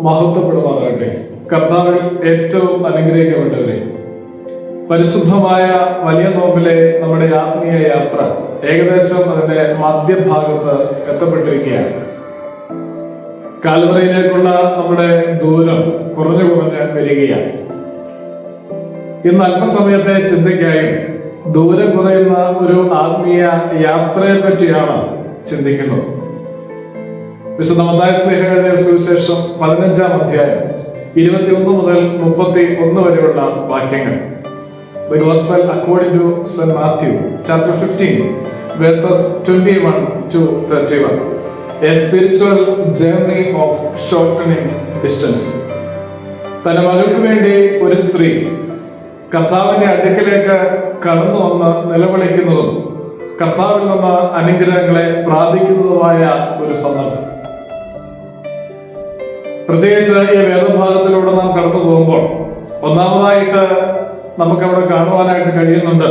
മഹത്വപ്പെടുമാറാകട്ടെ. കർത്താവിൽ ഏറ്റവും അനുഗ്രഹിക്കപ്പെട്ടവരെ, പരിശുദ്ധമായ വലിയ നോമ്പിലെ നമ്മുടെ ആത്മീയ യാത്ര ഏകദേശം അതിന്റെ മധ്യഭാഗത്ത് എത്തപ്പെട്ടിരിക്കുകയാണ്. കാൽവറിയിലേക്കുള്ള നമ്മുടെ ദൂരം കുറഞ്ഞു വരികയാണ്. ഇന്ന് അല്പസമയത്തെ ചിന്തയ്ക്കായും ദൂരം കുറയുന്ന ഒരു ആത്മീയ യാത്രയെ പറ്റിയാണ് ചിന്തിക്കുന്നത്. വിശുദ്ധ മത്തായി ശ്ലീഹയുടെ സുവിശേഷം 15-ാം അധ്യായം 21 മുതൽ 31 വരെയുള്ള വാക്യങ്ങൾ. The Gospel according to St. Matthew, chapter 15, verses 21 to 31. A spiritual journey of shortening distance. തന്റെ മകൾക്ക് വേണ്ടി ഒരു സ്ത്രീ കർത്താവിന്റെ അടുക്കലേക്ക് കടന്നു വന്ന് നിലവിളിക്കുന്നതും കർത്താവിൽ നിന്ന് അനുഗ്രഹങ്ങളെ പ്രാപിക്കുന്നതുമായ ഒരു സന്ദർഭം. പ്രത്യേകിച്ച് ഈ വേദഭാഗത്തിലൂടെ നാം കടന്നു പോകുമ്പോൾ ഒന്നാമതായിട്ട് നമുക്കവിടെ കാണുവാനായിട്ട് കഴിയുന്നുണ്ട്,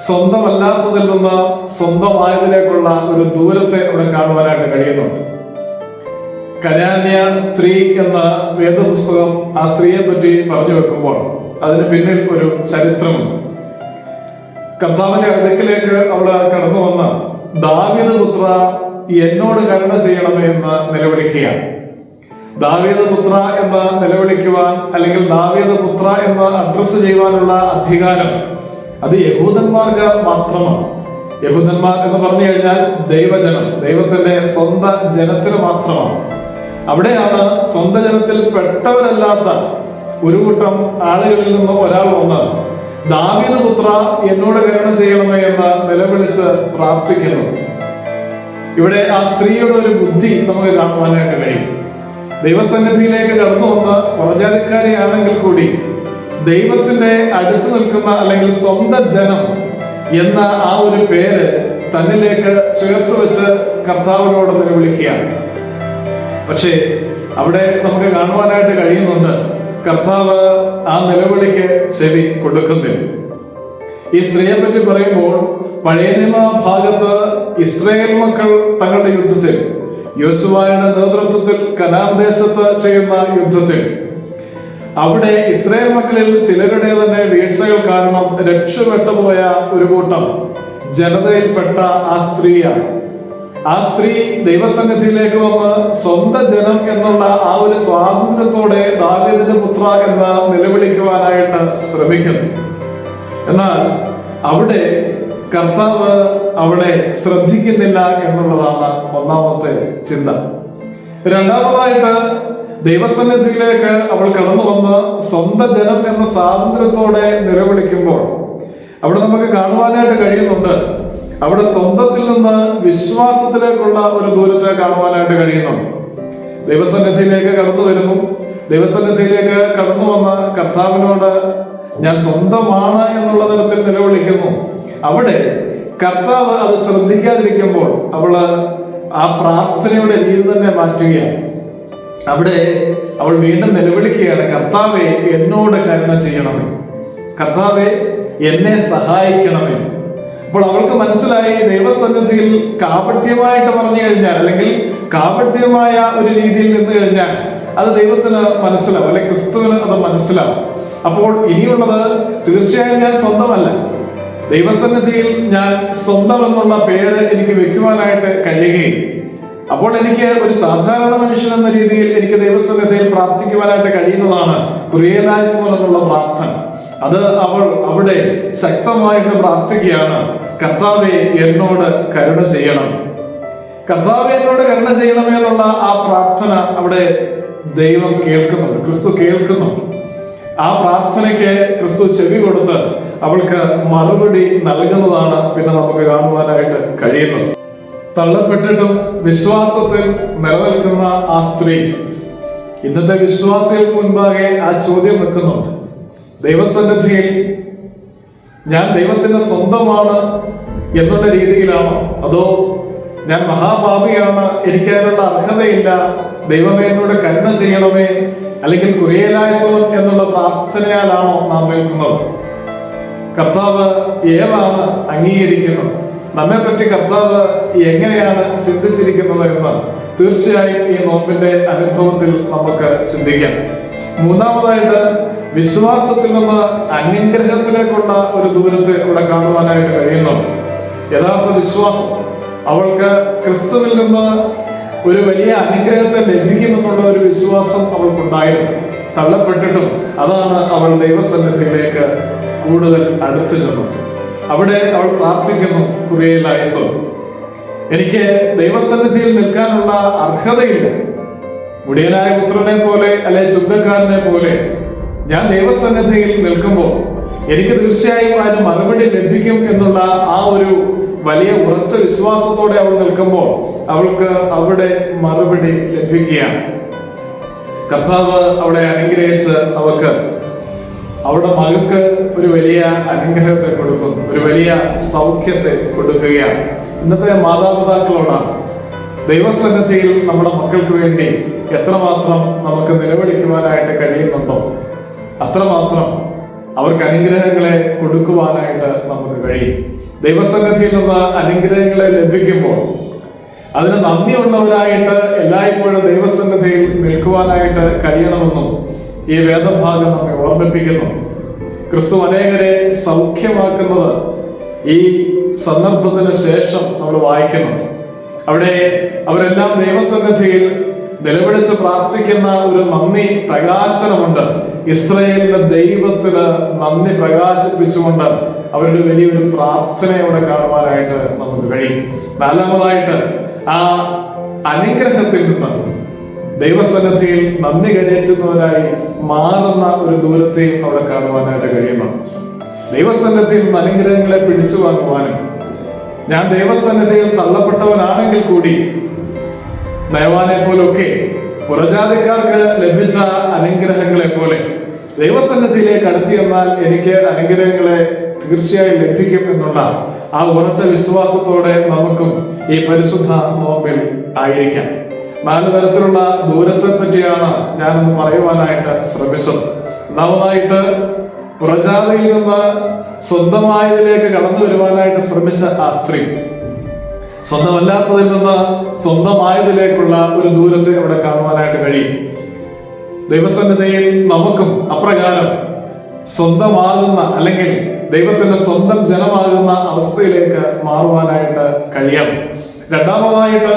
സ്വന്തമല്ലാത്തതിൽ നിന്ന് സ്വന്തമായതിലേക്കുള്ള ഒരു ദൂരത്തെ അവിടെ കാണുവാനായിട്ട് കഴിയുന്നുണ്ട്. കനാന്യ സ്ത്രീ എന്ന വേദപുസ്തകം ആ സ്ത്രീയെ പറ്റി പറഞ്ഞു വെക്കുമ്പോൾ അതിന് പിന്നിൽ ഒരു ചരിത്രമുണ്ട്. കർത്താവിന്റെ അടുക്കിലേക്ക് അവള് കടന്നു വന്ന് ദാവീദ് പുത്ര എന്നോട് കരുണ ചെയ്യണമേ എന്ന് നിലവിളിക്കുകയാണ്. ദാവീദ് പുത്ര എന്ന് നിലവിളിക്കുവാൻ അല്ലെങ്കിൽ ദാവീദ് പുത്ര എന്ന് അഡ്രസ് ചെയ്യുവാനുള്ള അധികാരം അത് യഹൂദന്മാർക്ക് മാത്രമാണ്. യഹൂദന്മാർ എന്ന് പറഞ്ഞു കഴിഞ്ഞാൽ ദൈവജനം, ദൈവത്തിന്റെ സ്വന്തം ജനത്തിന് മാത്രമാണ്. അവിടെയാണ് സ്വന്തം ജനത്തിൽ പെട്ടവരല്ലാത്ത ഒരു കൂട്ടം ആളുകളിൽ നിന്ന് ഒരാൾ വന്ന് ദാവീദ് പുത്ര എന്നോട് കരുണ ചെയ്യണമേ എന്ന് നിലവിളിച്ച് പ്രാർത്ഥിക്കുന്നു. ഇവിടെ ആ സ്ത്രീയുടെ ഒരു ബുദ്ധി നമുക്ക് കാണുവാനായിട്ട് കഴിയും. ദൈവസന്നിധിയിലേക്ക് കടന്നു വന്ന് പുറജാതിക്കാരിയാണെങ്കിൽ കൂടി ദൈവത്തിന്റെ അടുത്ത് നിൽക്കുന്ന അല്ലെങ്കിൽ സ്വന്തം ജനം എന്ന ആ ഒരു പേര് തന്നിലേക്ക് ചേർത്ത് വെച്ച് കർത്താവിനോട് നിലവിളിക്കുകയാണ്. പക്ഷേ അവിടെ നമുക്ക് കാണുവാനായിട്ട് കഴിയുന്നുണ്ട്, കർത്താവ് ആ നിലവിളിക്ക് ചെവി കൊടുക്കുന്നില്ല. ഈ സ്ത്രീയെ പറ്റി പറയുമ്പോൾ പഴയ നിയമ ഭാഗത്ത് ഇസ്രായേൽ മക്കൾ തങ്ങളുടെ യുദ്ധത്തിൽ യോശുവയുടെ നേതൃത്വത്തിൽ കനാൻ ദേശത്ത് ചെയ്യുന്ന യുദ്ധത്തിൽ അവിടെ ഇസ്രായേൽ മക്കളിൽ ചിലരുടെ തന്നെ വീഴ്ചകൾ കാരണം രക്ഷപ്പെട്ടു പോയ ഒരു കൂട്ടം ജനതയിൽപ്പെട്ട ആ സ്ത്രീയാണ്. ആ സ്ത്രീ ദൈവസന്നിധിയിലേക്ക് വന്ന് സ്വന്തം ജനം എന്നുള്ള ആ ഒരു സ്വാതന്ത്ര്യത്തോടെ ദാവീദിന്റെ പുത്ര എന്ന് നിലവിളിക്കുവാനായിട്ട് ശ്രമിക്കുന്നു. എന്നാൽ അവിടെ കർത്താവ് അവളെ ശ്രദ്ധിക്കുന്നില്ല എന്നുള്ളതാണ് ഒന്നാമത്തെ ചിന്ത. രണ്ടാമതായിട്ട് ദൈവസന്നിധിയിലേക്ക് അവൾ കടന്നു വന്ന് സ്വന്തം ജനം എന്ന സ്വാതന്ത്ര്യത്തോടെ നിലവിളിക്കുമ്പോൾ അവിടെ നമുക്ക് കാണുവാനായിട്ട് കഴിയുന്നുണ്ട്, അവിടെ സ്വന്തത്തിൽ നിന്ന് വിശ്വാസത്തിലേക്കുള്ള ഒരു ദൂരത്തെ കാണുവാനായിട്ട് കഴിയുന്നുണ്ട്. ദൈവസന്നിധിയിലേക്ക് കടന്നു വരുന്നു, ദൈവസന്നിധിയിലേക്ക് കടന്നു വന്ന കർത്താവിനോട് ഞാൻ സ്വന്തമാണ് എന്നുള്ള തരത്തിൽ നിലവിളിക്കുന്നു. അവിടെ കർത്താവ് അത് ശ്രദ്ധിക്കാതിരിക്കുമ്പോൾ അവള് ആ പ്രാർത്ഥനയുടെ രീതി തന്നെ മാറ്റുകയാണ്. അവിടെ അവൾ വീണ്ടും നിലവിളിക്കുകയാണ്, കർത്താവെ എന്നോട് കരുണ ചെയ്യണമേ, കർത്താവെ എന്നെ സഹായിക്കണമേ. അപ്പോൾ അവൾക്ക് മനസ്സിലായി, ദൈവസന്നിധിയിൽ കാപട്യമായിട്ട് പറഞ്ഞു കഴിഞ്ഞാൽ അല്ലെങ്കിൽ കാപട്യമായ ഒരു രീതിയിൽ നിന്ന് കഴിഞ്ഞാൽ അത് ദൈവത്തിന് മനസ്സിലാവും, അല്ലെങ്കിൽ ക്രിസ്തുവിന് അത് മനസ്സിലാവും. അപ്പോൾ ഇനിയുള്ളത് തീർച്ചയായും ഞാൻ സ്വന്തമല്ല, ദൈവസന്നിധിയിൽ ഞാൻ സ്വന്തം എന്നുള്ള പേര് എനിക്ക് വെക്കുവാനായിട്ട് കഴിയുകയും അപ്പോൾ എനിക്ക് ഒരു സാധാരണ മനുഷ്യൻ എന്ന രീതിയിൽ എനിക്ക് ദൈവസന്നിധിയിൽ പ്രാർത്ഥിക്കുവാനായിട്ട് കഴിയുന്നതാണ് കുറിയലായ്സ്മോൻ എന്നുള്ള പ്രാർത്ഥന. അത് അവൾ അവിടെ ശക്തമായിട്ട് പ്രാർത്ഥിക്കുകയാണ്, കർത്താവെ എന്നോട് കരുണ ചെയ്യണം, കർത്താവെ എന്നോട് കരുണ ചെയ്യണമേ എന്നുള്ള ആ പ്രാർത്ഥന അവിടെ ദൈവം കേൾക്കുന്നുണ്ട്, ക്രിസ്തു കേൾക്കുന്നുണ്ട്. ആ പ്രാർത്ഥനയ്ക്ക് ക്രിസ്തു ചെവി കൊടുത്ത് അവൾക്ക് മറുപടി നൽകുന്നതാണ് പിന്നെ നമുക്ക് കാണുവാനായിട്ട് കഴിയുന്നത്. തള്ളപ്പെട്ടിട്ടും വിശ്വാസത്തിൽ നിലനിൽക്കുന്ന ആ സ്ത്രീ ഇന്നത്തെ വിശ്വാസികൾക്ക് മുൻപാകെ ആ ചോദ്യം വെക്കുന്നുണ്ട്, ദൈവസന്നിധിയിൽ ഞാൻ ദൈവത്തിന്റെ സ്വന്തമാണ് എന്നുള്ള രീതിയിലാണോ, അതോ ഞാൻ മഹാപാപിയാണ്, എനിക്കതിനുള്ള അർഹതയില്ല, ദൈവമേ എന്നോട് കരുണ ചെയ്യണമേ, അല്ലെങ്കിൽ കുറിയലായ്സോൻ എന്നുള്ള പ്രാർത്ഥനയാലാണോ നാം നിൽക്കുന്നത്? കർത്താവ് ഏതാണ് അംഗീകരിക്കുന്നത്? നമ്മെ പറ്റി കർത്താവ് എങ്ങനെയാണ് ചിന്തിച്ചിരിക്കുന്നത് എന്ന് തീർച്ചയായും ഈ നോമ്പിന്റെ അനുഭവത്തിൽ നമുക്ക് ചിന്തിക്കാം. മൂന്നാമതായിട്ട് വിശ്വാസത്തിൽ നിന്ന് അനുഗ്രഹത്തിലേക്കുള്ള ഒരു ദൂരത്തെ ഇവിടെ കാണുവാനായിട്ട് കഴിയുന്നുണ്ട്. യഥാർത്ഥ വിശ്വാസം, അവൾക്ക് ക്രിസ്തുവിൽ നിന്ന് ഒരു വലിയ അനുഗ്രഹത്തെ ലഭിക്കുമെന്നുള്ള ഒരു വിശ്വാസം അവൾക്കുണ്ടായിരുന്നു. തള്ളപ്പെട്ടിട്ടും അതാണ് അവൾ ദൈവസന്നിധിയിലേക്ക് കൂടുതൽ അടുത്തു ചെന്നത്. അവിടെ അവൾ പ്രാർത്ഥിക്കുന്നു, കുറിയലായിസോ, എനിക്ക് ദൈവസന്നിധിയിൽ നിൽക്കാനുള്ള അർഹതയില്ല. മുടിയനായ പുത്രനെ പോലെ അല്ലെ ചുങ്കക്കാരനെ പോലെ ഞാൻ ദൈവസന്നിധിയിൽ നിൽക്കുമ്പോൾ എനിക്ക് തീർച്ചയായും അതിന് മറുപടി ലഭിക്കും എന്നുള്ള ആ ഒരു വലിയ ഉറച്ച വിശ്വാസത്തോടെ അവൾ നിൽക്കുമ്പോൾ അവൾക്ക് അവിടെ മറുപടി ലഭിക്കുകയാണ്. കർത്താവ് അവളെ അനുഗ്രഹിച്ച് അവൾക്ക് അവളുടെ മകൾക്ക് ഒരു വലിയ അനുഗ്രഹത്തെ കൊടുക്കുന്നു, ഒരു വലിയ സൗഖ്യത്തെ കൊടുക്കുകയാണ്. ഇന്നത്തെ മാതാപിതാക്കളോടാണ് ദൈവസന്നിധിയിൽ നമ്മുടെ മക്കൾക്ക് വേണ്ടി എത്രമാത്രം നമുക്ക് നിലവിളിക്കുവാനായിട്ട് കഴിയുന്നുണ്ടോ അത്രമാത്രം അവർക്ക് അനുഗ്രഹങ്ങളെ കൊടുക്കുവാനായിട്ട് നമുക്ക് കഴിയും. ദൈവസന്നിധിയിൽ നിന്ന് അനുഗ്രഹങ്ങളെ ലഭിക്കുമ്പോൾ അതിന് നന്ദിയുള്ളവരായിട്ട് എല്ലായ്പ്പോഴും ദൈവസന്നിധിയിൽ നിൽക്കുവാനായിട്ട് കഴിയണമെന്നും ഈ വേദഭാഗം നമ്മെ ഓർമ്മിപ്പിക്കുന്നു. ക്രിസ്തു അനേകരെ സൗഖ്യമാക്കുന്നത് ഈ സന്ദർഭത്തിന് ശേഷം നമ്മൾ വായിക്കുന്നു. അവിടെ അവരെല്ലാം ദൈവസന്നിധിയിൽ നിലവിളിച്ച് പ്രാർത്ഥിക്കുന്ന ഒരു നന്ദി പ്രകാശനമുണ്ട്. ഇസ്രായേലിന്റെ ദൈവത്തിന് നന്ദി പ്രകാശിപ്പിച്ചുകൊണ്ട് അവരുടെ വലിയൊരു പ്രാർത്ഥനയോടെ കാണുവാനായിട്ട് നമുക്ക് കഴിയും. നാലാമതായിട്ട് ആ അനുഗ്രഹത്തിൽ നിന്ന് ദൈവസന്നിധിയിൽ നന്ദി കരയേറ്റുന്നവരായി മാറുന്ന ഒരു ദൂരത്തെയും അവിടെ കാണുവാനായിട്ട് കഴിയുന്നു. ദൈവസന്നിധിയിൽ നിന്ന് അനുഗ്രഹങ്ങളെ പിടിച്ചു വാങ്ങുവാനും, ഞാൻ ദൈവസന്നിധിയിൽ തള്ളപ്പെട്ടവനാണെങ്കിൽ കൂടി നയവാനെ പോലൊക്കെ പുറജാതിക്കാർക്ക് ലഭിച്ച അനുഗ്രഹങ്ങളെ പോലെ ദൈവസന്നിധിയിലേക്ക് അടുത്ത് ചെന്നാൽ എനിക്ക് അനുഗ്രഹങ്ങളെ തീർച്ചയായും ലഭിക്കും എന്നുള്ള ആ ഉറച്ച വിശ്വാസത്തോടെ നമുക്കും ഈ പരിശുദ്ധ നോമ്പിൽ ആയിരിക്കാം. 4 തരത്തിലുള്ള ദൂരത്തെ പറ്റിയാണ് ഞാനൊന്ന് പറയുവാനായിട്ട് ശ്രമിച്ചത്. ഒന്നാമതായിട്ട് പുറജാതിയിൽ നിന്ന് സ്വന്തമായതിലേക്ക് കടന്നു വരുവാനായിട്ട് ശ്രമിച്ച ആ സ്ത്രീ, സ്വന്തമല്ലാത്തതിൽ നിന്ന് സ്വന്തമായതിലേക്കുള്ള ഒരു ദൂരത്തെ അവിടെ കാണുവാനായിട്ട് കഴിയും. ദൈവസന്നിധിയിൽ നമുക്കും അപ്രകാരം സ്വന്തമാകുന്ന അല്ലെങ്കിൽ ദൈവത്തിന്റെ സ്വന്തം ജനമാകുന്ന അവസ്ഥയിലേക്ക് മാറുവാനായിട്ട് കഴിയണം. രണ്ടാമതായിട്ട്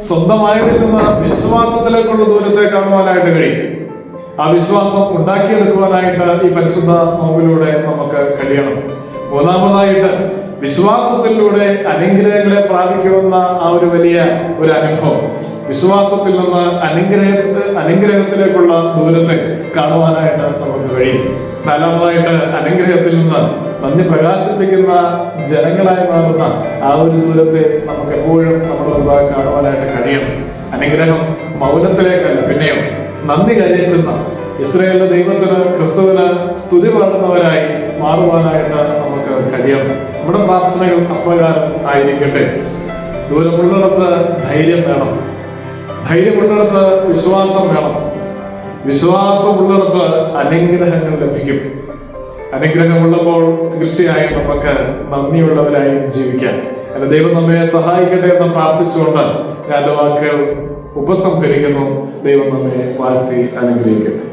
സ്വന്തമായതിൽ നിന്ന് വിശ്വാസത്തിലേക്കുള്ള ദൂരത്തെ കാണുവാനായിട്ട് കഴിയും. ആ വിശ്വാസം ഉണ്ടാക്കിയെടുക്കുവാനായിട്ട് ഈ പരിശുദ്ധ നോമ്പിലൂടെ നമുക്ക് കഴിയണം. മൂന്നാമതായിട്ട് വിശ്വാസത്തിലൂടെ അനുഗ്രഹങ്ങളെ പ്രാപിക്കുന്ന ആ ഒരു വലിയ ഒരു അനുഭവം, വിശ്വാസത്തിൽ നിന്ന് അനുഗ്രഹത്തിലേക്കുള്ള ദൂരത്തെ കാണുവാനായിട്ട് നമുക്ക് കഴിയും. നാലാമതായിട്ട് അനുഗ്രഹത്തിൽ നിന്ന് നന്ദി പ്രകാശിപ്പിക്കുന്ന ജനങ്ങളായി മാറുന്ന ആ ഒരു ദൂരത്തെ നമുക്ക് എപ്പോഴും നമ്മുടെ മുമ്പാകെ കാണുവാനായിട്ട് കഴിയണം. അനുഗ്രഹം മൗനത്തിലേക്കല്ല, പിന്നെയോ നന്ദി കരയേറ്റുന്ന ഇസ്രായേലിന്റെ ദൈവത്തിന്, ക്രിസ്തുവിന് സ്തുതി പാടുന്നവരായി മാറുവാനായിട്ട് നമുക്ക് കഴിയണം. നമ്മുടെ പ്രാർത്ഥനകൾ അപ്രകാരം ആയിരിക്കട്ടെ. ദൂരമുള്ളിടത്ത് ധൈര്യം വേണം, ധൈര്യമുള്ളിടത്ത് വിശ്വാസം വേണം, വിശ്വാസമുള്ളിടത്ത് അനുഗ്രഹങ്ങൾ ലഭിക്കും. അനുഗ്രഹമുള്ളപ്പോൾ തീർച്ചയായും നമുക്ക് നന്ദിയുള്ളവരായി ജീവിക്കാം. എന്റെ ദൈവം നമ്മെ സഹായിക്കട്ടെ എന്ന് പ്രാർത്ഥിച്ചുകൊണ്ട് ഞാൻ എൻ്റെ വാക്കുകൾ ഉപസംഹരിക്കുന്നു. ദൈവം നമ്മെ വാഴ്ത്തി അനുഗ്രഹിക്കട്ടെ.